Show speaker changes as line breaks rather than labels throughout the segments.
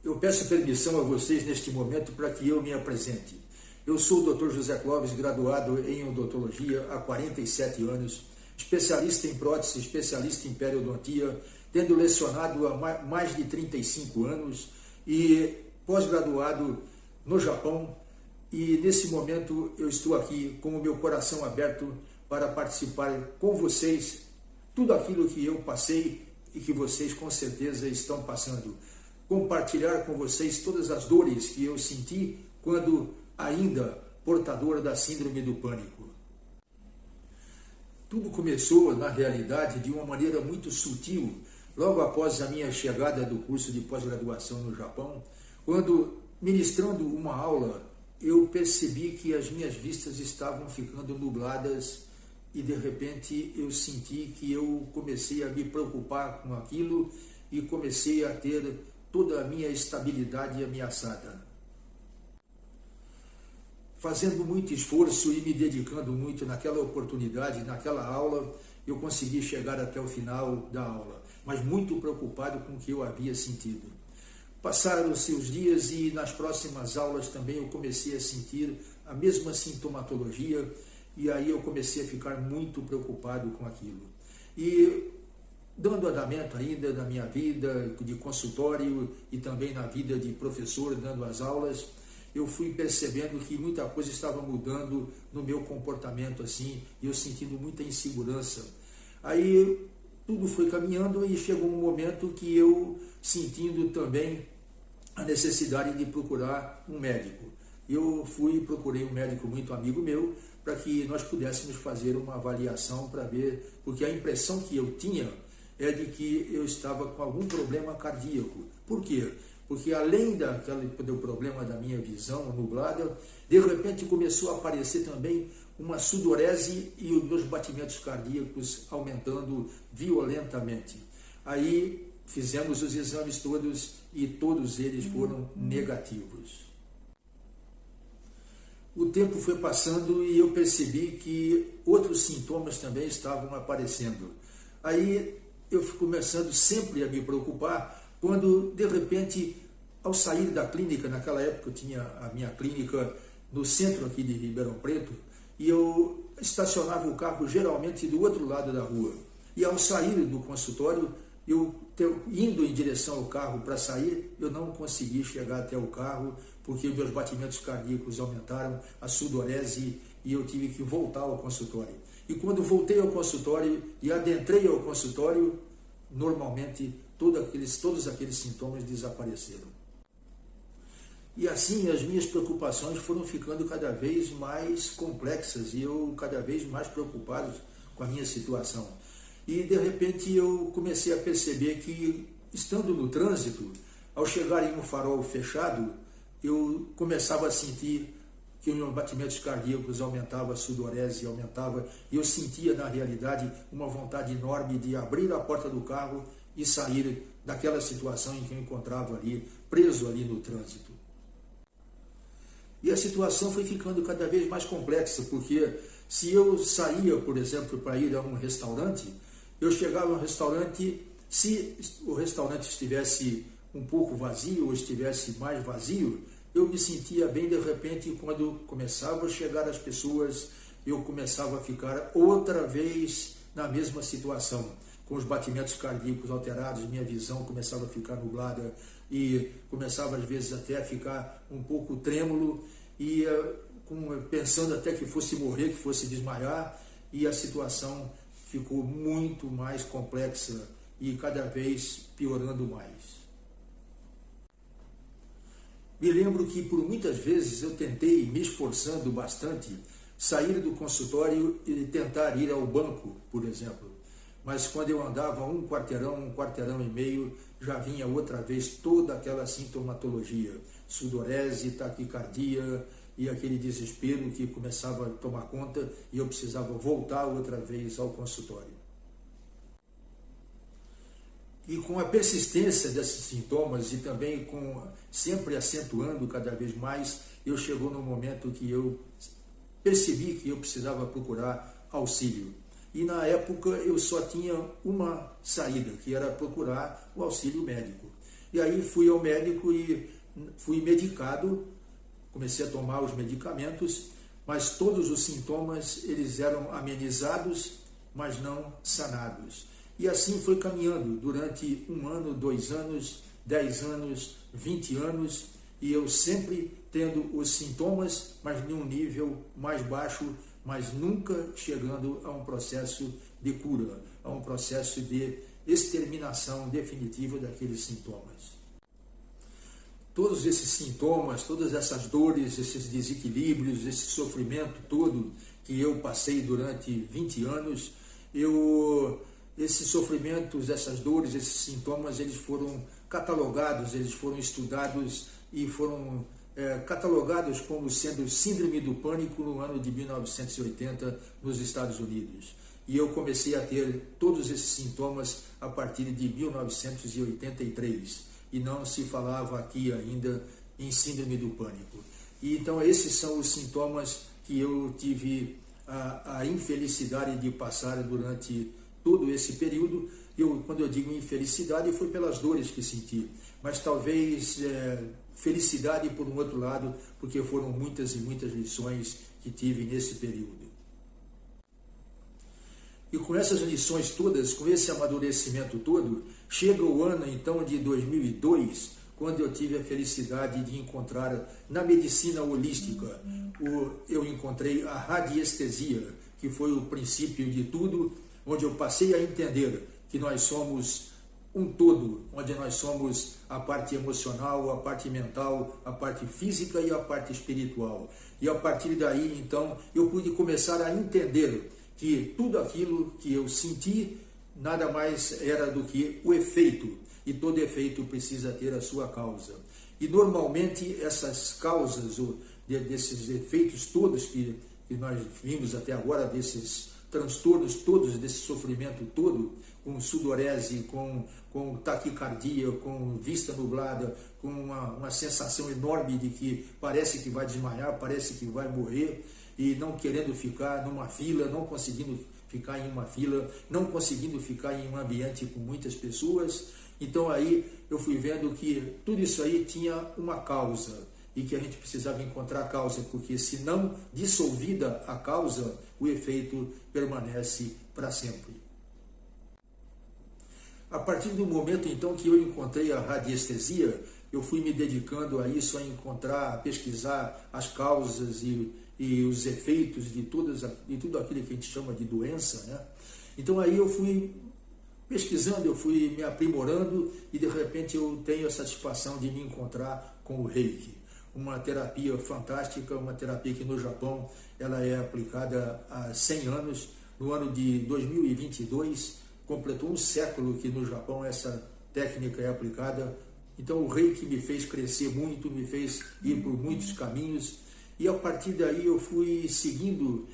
Eu peço permissão a vocês neste momento para que eu me apresente. Eu sou o Dr. José Clóvis, graduado em odontologia há 47 anos, especialista em prótese, especialista em periodontia, tendo lecionado há mais de 35 anos e pós-graduado no Japão. E nesse momento eu estou aqui com o meu coração aberto para participar com vocês tudo aquilo que eu passei e que vocês com certeza estão passando. Compartilhar com vocês todas as dores que eu senti quando ainda portador da síndrome do pânico. Tudo começou, na realidade, de uma maneira muito sutil, logo após a minha chegada do curso de pós-graduação no Japão, quando, ministrando uma aula, eu percebi que as minhas vistas estavam ficando nubladas e, de repente, eu senti que eu comecei a me preocupar com aquilo e comecei a ter toda a minha estabilidade ameaçada. Fazendo muito esforço e me dedicando muito naquela oportunidade, naquela aula, eu consegui chegar até o final da aula, mas muito preocupado com o que eu havia sentido. Passaram-se os dias e nas próximas aulas também eu comecei a sentir a mesma sintomatologia e aí eu comecei a ficar muito preocupado com aquilo. E dando andamento ainda na minha vida de consultório e também na vida de professor dando as aulas, eu fui percebendo que muita coisa estava mudando no meu comportamento assim, e eu sentindo muita insegurança. Aí tudo foi caminhando e chegou um momento que eu sentindo também a necessidade de procurar um médico. Eu procurei um médico muito amigo meu para que nós pudéssemos fazer uma avaliação para ver, porque a impressão que eu tinha é de que eu estava com algum problema cardíaco. Por quê? Porque além do problema da minha visão nublada, de repente começou a aparecer também uma sudorese e os meus batimentos cardíacos aumentando violentamente. Aí fizemos os exames todos e todos eles foram negativos. O tempo foi passando e eu percebi que outros sintomas também estavam aparecendo. Aí eu fui começando sempre a me preocupar quando, de repente, ao sair da clínica, naquela época eu tinha a minha clínica no centro aqui de Ribeirão Preto, e eu estacionava o carro geralmente do outro lado da rua. E ao sair do consultório, indo em direção ao carro para sair, eu não consegui chegar até o carro, porque meus batimentos cardíacos aumentaram, a sudorese, e eu tive que voltar ao consultório. E quando voltei ao consultório e adentrei ao consultório, normalmente todos aqueles sintomas desapareceram. E assim as minhas preocupações foram ficando cada vez mais complexas e eu cada vez mais preocupado com a minha situação. E de repente eu comecei a perceber que, estando no trânsito, ao chegar em um farol fechado, eu começava a sentir que os meus batimentos cardíacos aumentavam, a sudorese aumentava, e eu sentia na realidade uma vontade enorme de abrir a porta do carro e sair daquela situação em que eu encontrava ali, preso ali no trânsito. E a situação foi ficando cada vez mais complexa, porque se eu saía, por exemplo, para ir a um restaurante, eu chegava a um restaurante, se o restaurante estivesse um pouco vazio ou estivesse mais vazio, eu me sentia bem. De repente, quando começava a chegar as pessoas, eu começava a ficar outra vez na mesma situação, com os batimentos cardíacos alterados, minha visão começava a ficar nublada e começava às vezes até a ficar um pouco trêmulo e pensando até que fosse morrer, que fosse desmaiar, e a situação ficou muito mais complexa e cada vez piorando mais. Me lembro que por muitas vezes eu tentei, me esforçando bastante, sair do consultório e tentar ir ao banco, por exemplo. Mas quando eu andava um quarteirão e meio, já vinha outra vez toda aquela sintomatologia, sudorese, taquicardia e aquele desespero que começava a tomar conta e eu precisava voltar outra vez ao consultório. E com a persistência desses sintomas e também com sempre acentuando cada vez mais, eu chegou no momento que eu percebi que eu precisava procurar auxílio. E na época eu só tinha uma saída, que era procurar o auxílio médico. E aí fui ao médico e fui medicado, comecei a tomar os medicamentos, mas todos os sintomas eles eram amenizados, mas não sanados. E assim foi caminhando durante 1 ano, 2 anos, 10 anos, 20 anos, e eu sempre tendo os sintomas, mas em um nível mais baixo, mas nunca chegando a um processo de cura, a um processo de exterminação definitiva daqueles sintomas. Todos esses sintomas, todas essas dores, esses desequilíbrios, esse sofrimento todo que eu passei durante 20 anos, esses sofrimentos, essas dores, esses sintomas, eles foram catalogados, eles foram estudados e foram catalogados como sendo síndrome do pânico no ano de 1980 nos Estados Unidos. E eu comecei a ter todos esses sintomas a partir de 1983. E não se falava aqui ainda em síndrome do pânico. E então esses são os sintomas que eu tive a infelicidade de passar durante todo esse período. Quando eu digo infelicidade, foi pelas dores que senti, mas talvez felicidade por um outro lado, porque foram muitas e muitas lições que tive nesse período. E com essas lições todas, com esse amadurecimento todo, chega o ano então de 2002, quando eu tive a felicidade de encontrar na medicina holística, eu encontrei a radiestesia, que foi o princípio de tudo, onde eu passei a entender que nós somos um todo, onde nós somos a parte emocional, a parte mental, a parte física e a parte espiritual. E a partir daí, então, eu pude começar a entender que tudo aquilo que eu senti nada mais era do que o efeito, e todo efeito precisa ter a sua causa. E normalmente essas causas, desses efeitos todos que nós vimos até agora, desses transtornos todos, desse sofrimento todo, com sudorese, com taquicardia, com vista nublada, com uma sensação enorme de que parece que vai desmaiar, parece que vai morrer, e não querendo ficar numa fila, não conseguindo ficar em uma fila, não conseguindo ficar em um ambiente com muitas pessoas. Então aí eu fui vendo que tudo isso aí tinha uma causa e que a gente precisava encontrar a causa, porque se não dissolvida a causa, o efeito permanece para sempre. A partir do momento então que eu encontrei a radiestesia, eu fui me dedicando a isso, a encontrar, a pesquisar as causas e os efeitos de tudo aquilo que a gente chama de doença, né? Então aí eu fui pesquisando, eu fui me aprimorando e de repente eu tenho a satisfação de me encontrar com o Reiki. Uma terapia fantástica, uma terapia que no Japão ela é aplicada há 100 anos. No ano de 2022, completou um século que no Japão essa técnica é aplicada. Então o Reiki me fez crescer muito, me fez ir por muitos caminhos. E a partir daí eu fui seguindo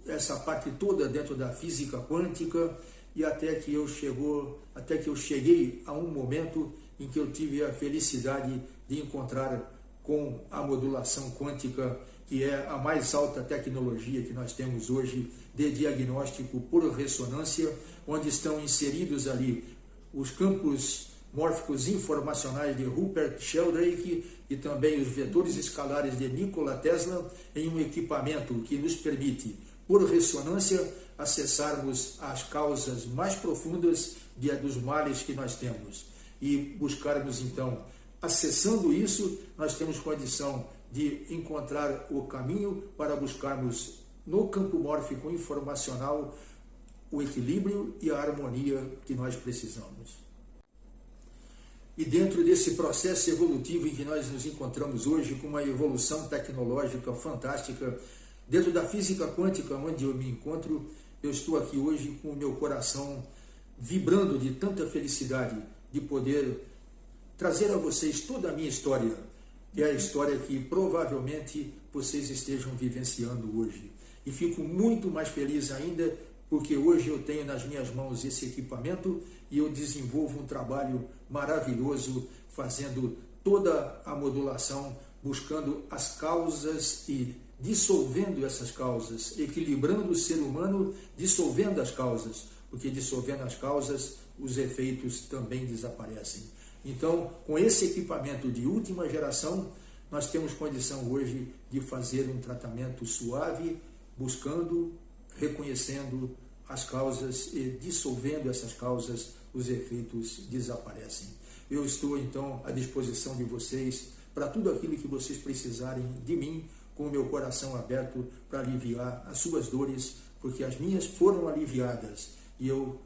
essa parte toda dentro da física quântica e até que eu cheguei a um momento em que eu tive a felicidade de encontrar com a modulação quântica, que é a mais alta tecnologia que nós temos hoje de diagnóstico por ressonância, onde estão inseridos ali os campos mórficos informacionais de Rupert Sheldrake e também os vetores escalares de Nikola Tesla em um equipamento que nos permite, por ressonância, acessarmos as causas mais profundas dos males que nós temos e buscarmos então, acessando isso, nós temos condição de encontrar o caminho para buscarmos no campo mórfico informacional o equilíbrio e a harmonia que nós precisamos. E dentro desse processo evolutivo em que nós nos encontramos hoje, com uma evolução tecnológica fantástica, dentro da física quântica onde eu me encontro, eu estou aqui hoje com o meu coração vibrando de tanta felicidade de poder trazer a vocês toda a minha história, que é a história que provavelmente vocês estejam vivenciando hoje. E fico muito mais feliz ainda porque hoje eu tenho nas minhas mãos esse equipamento e eu desenvolvo um trabalho maravilhoso, fazendo toda a modulação, buscando as causas e dissolvendo essas causas, equilibrando o ser humano, dissolvendo as causas, porque dissolvendo as causas, os efeitos também desaparecem. Então, com esse equipamento de última geração, nós temos condição hoje de fazer um tratamento suave, buscando, reconhecendo as causas e dissolvendo essas causas, os efeitos desaparecem. Eu estou, então, à disposição de vocês para tudo aquilo que vocês precisarem de mim, com o meu coração aberto para aliviar as suas dores, porque as minhas foram aliviadas e eu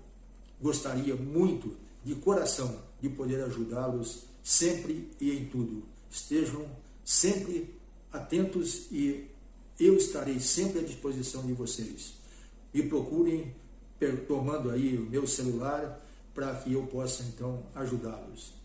gostaria muito, de coração, de poder ajudá-los sempre e em tudo. Estejam sempre atentos e eu estarei sempre à disposição de vocês. Me procurem tomando aí o meu celular para que eu possa então ajudá-los.